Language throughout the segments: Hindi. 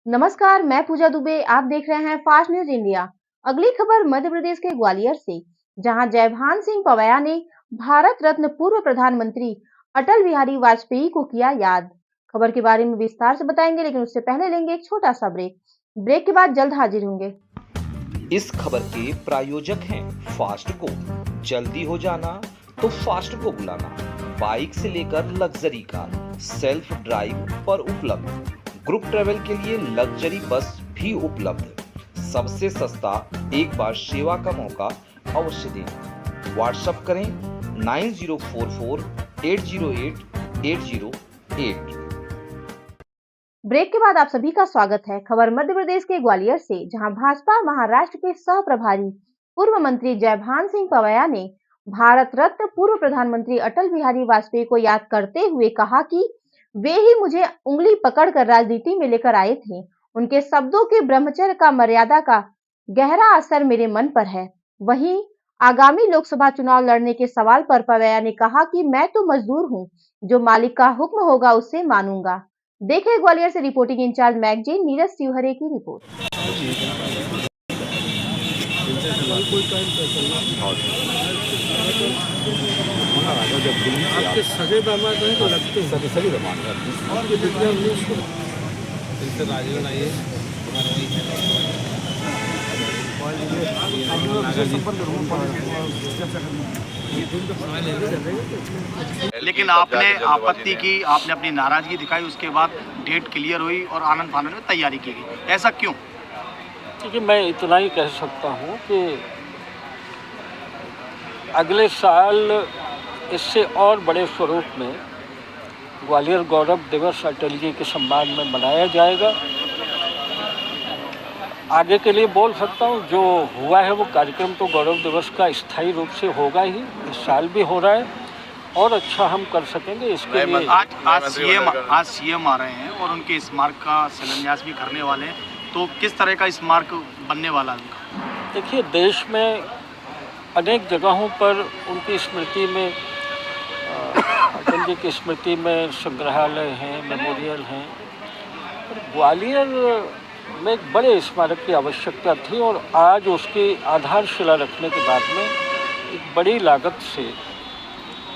नमस्कार, मैं पूजा दुबे। आप देख रहे हैं फास्ट न्यूज इंडिया। अगली खबर मध्य प्रदेश के ग्वालियर से, जहां जयभान सिंह पवैया ने भारत रत्न पूर्व प्रधानमंत्री अटल बिहारी वाजपेयी को किया याद। खबर के बारे में विस्तार से बताएंगे, लेकिन उससे पहले लेंगे एक छोटा सा ब्रेक। ब्रेक के बाद जल्द हाजिर होंगे। इस खबर के प्रायोजक हैं फास्ट को। जल्दी हो जाना तो फास्ट को बुलाना। बाइक से लेकर लग्जरी कार, सेल्फ ड्राइव पर उपलब्ध। ग्रुप ट्रेवल के लिए लग्जरी बस भी उपलब्ध। सबसे सस्ता एक बार सेवा का मौका अवश्य दें। व्हाट्सएप करें 9044808808। ब्रेक के बाद आप सभी का स्वागत है। खबर मध्य प्रदेश के ग्वालियर से, जहां भाजपा महाराष्ट्र के सह प्रभारी पूर्व मंत्री जयभान सिंह पवैया ने भारत रत्न पूर्व प्रधानमंत्री अटल बिहारी वाजपेयी को याद करते हुए कहा कि वे ही मुझे उंगली पकड़कर राजनीति में लेकर आए थे। उनके शब्दों के ब्रह्मचर्य का मर्यादा का गहरा असर मेरे मन पर है। वहीं आगामी लोकसभा चुनाव लड़ने के सवाल पर पवैया ने कहा कि मैं तो मजदूर हूं, जो मालिक का हुक्म होगा उससे मानूंगा। देखें ग्वालियर से reporting in charge magazine Neeraj Shivhare की रिपोर्ट। आपके सगे दामाद हैं तो लगते हैं सगे दामाद आपके जितने इनसे राजगढ़ आइए। लेकिन आपने आपत्ति की, आपने अपनी नाराजगी दिखाई, उसके बाद डेट क्लियर हुई और आनंद फानंद में तैयारी की गई, ऐसा क्यों? क्योंकि मैं इतना ही कह सकता हूँ कि अगले साल इससे और बड़े स्वरूप में ग्वालियर गौरव दिवस अटल जी के सम्मान में मनाया जाएगा। आगे के लिए बोल सकता हूँ, जो हुआ है वो कार्यक्रम तो गौरव दिवस का स्थायी रूप से होगा ही, इस साल भी हो रहा है और अच्छा हम कर सकेंगे इसके लिए। आज सीएम आ रहे हैं और उनके स्मारक का शिलान्यास भी करने वाले हैं, तो किस तरह का स्मारक बनने वाला है उनका? देखिए, देश में अनेक जगहों पर उनकी स्मृति में, अटल जी की स्मृति में संग्रहालय हैं, मेमोरियल हैं। ग्वालियर में एक बड़े स्मारक की आवश्यकता थी और आज उसकी आधारशिला रखने के बाद में एक बड़ी लागत से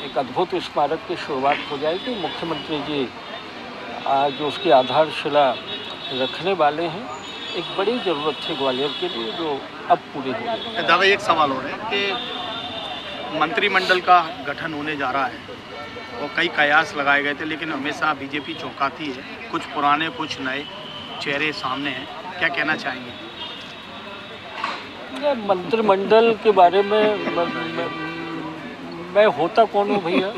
एक अद्भुत स्मारक की शुरुआत हो जाएगी। मुख्यमंत्री जी आज उसकी आधारशिला रखने वाले हैं। एक बड़ी ज़रूरत थी ग्वालियर के लिए, जो अब पूरी हो गई। दादा, एक सवाल हो रहा है कि मंत्रिमंडल का गठन होने जा रहा है और कई कयास लगाए गए थे, लेकिन हमेशा बीजेपी चौंकाती है। कुछ पुराने कुछ नए चेहरे सामने हैं, क्या कहना चाहेंगे? मंत्रिमंडल के बारे में मैं होता कौन हूँ भैया?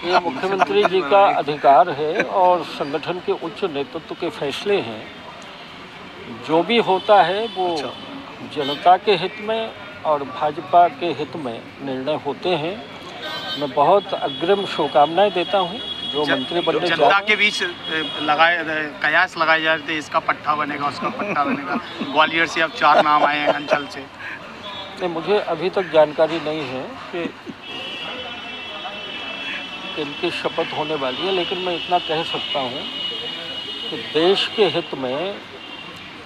ये मुख्यमंत्री जी का अधिकार है और संगठन के उच्च नेतृत्व के फैसले हैं। जो भी होता है वो जनता के हित में और भाजपा के हित में निर्णय होते हैं। मैं बहुत अग्रिम शुभकामनाएं देता हूं जो मंत्री बनने जा रहे हैं। जनता के बीच कयास लगाए जा रहे थे, इसका पट्टा बनेगा, उसका पट्टा बनेगा। ग्वालियर से अब 4 नाम आए हैं, अंचल से। नहीं, मुझे अभी तक जानकारी नहीं है कि इनकी शपथ होने वाली है, लेकिन मैं इतना कह सकता हूं कि देश के हित में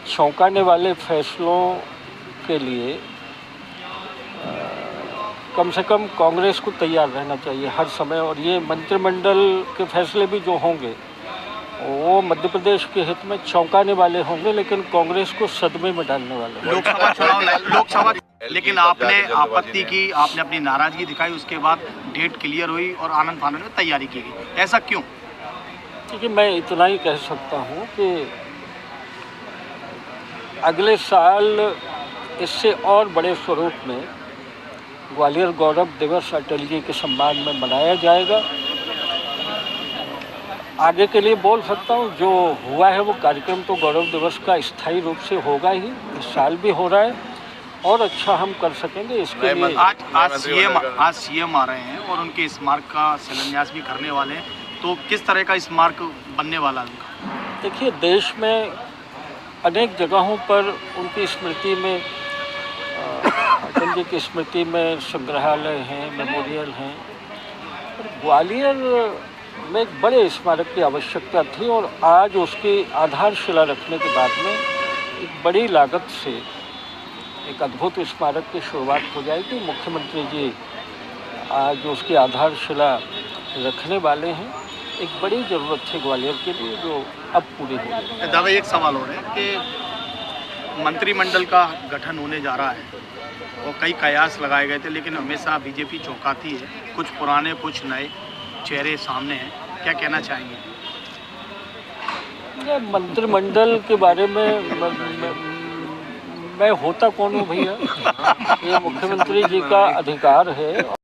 चौंकाने वाले फैसलों के लिए कम से कम कांग्रेस को तैयार रहना चाहिए हर समय। और ये मंत्रिमंडल के फैसले भी जो होंगे वो मध्य प्रदेश के हित में चौंकाने वाले होंगे, लेकिन कांग्रेस को सदमे में डालने वाले। लोकसभा लेकिन आपने आपत्ति की, आपने अपनी नाराजगी दिखाई, उसके बाद डेट क्लियर हुई और आनंद फानंद में तैयारी की गई, ऐसा क्यों? क्योंकि मैं इतना ही कह सकता हूँ कि अगले साल इससे और बड़े स्वरूप में ग्वालियर गौरव दिवस अटल जी के सम्मान में मनाया जाएगा। आगे के लिए बोल सकता हूँ, जो हुआ है वो कार्यक्रम तो गौरव दिवस का स्थायी रूप से होगा ही, इस साल भी हो रहा है और अच्छा हम कर सकेंगे इसके लिए। आज सीएम आ रहे हैं और उनके स्मारक का शिलान्यास भी करने वाले हैं, तो किस तरह का स्मारक बनने वाला है उनका? देखिए, देश में अनेक जगहों पर उनकी स्मृति में, अटल जी की स्मृति में संग्रहालय हैं, मेमोरियल हैं। ग्वालियर में एक बड़े स्मारक की आवश्यकता थी और आज उसकी आधारशिला रखने के बाद में एक बड़ी लागत से एक अद्भुत स्मारक की शुरुआत हो जाएगी। मुख्यमंत्री जी आज उसकी आधारशिला रखने वाले हैं। एक बड़ी ज़रूरत थी ग्वालियर के लिए जो अब पूरी हो गई। दादा एक सवाल हो रहा है कि मंत्रिमंडल का गठन होने जा रहा है और कई कयास लगाए गए थे, लेकिन हमेशा बीजेपी चौंकाती है। कुछ पुराने कुछ नए चेहरे सामने हैं, क्या कहना चाहेंगे? मंत्रिमंडल के बारे में मैं होता कौन हूँ भैया? ये मुख्यमंत्री जी का अधिकार है।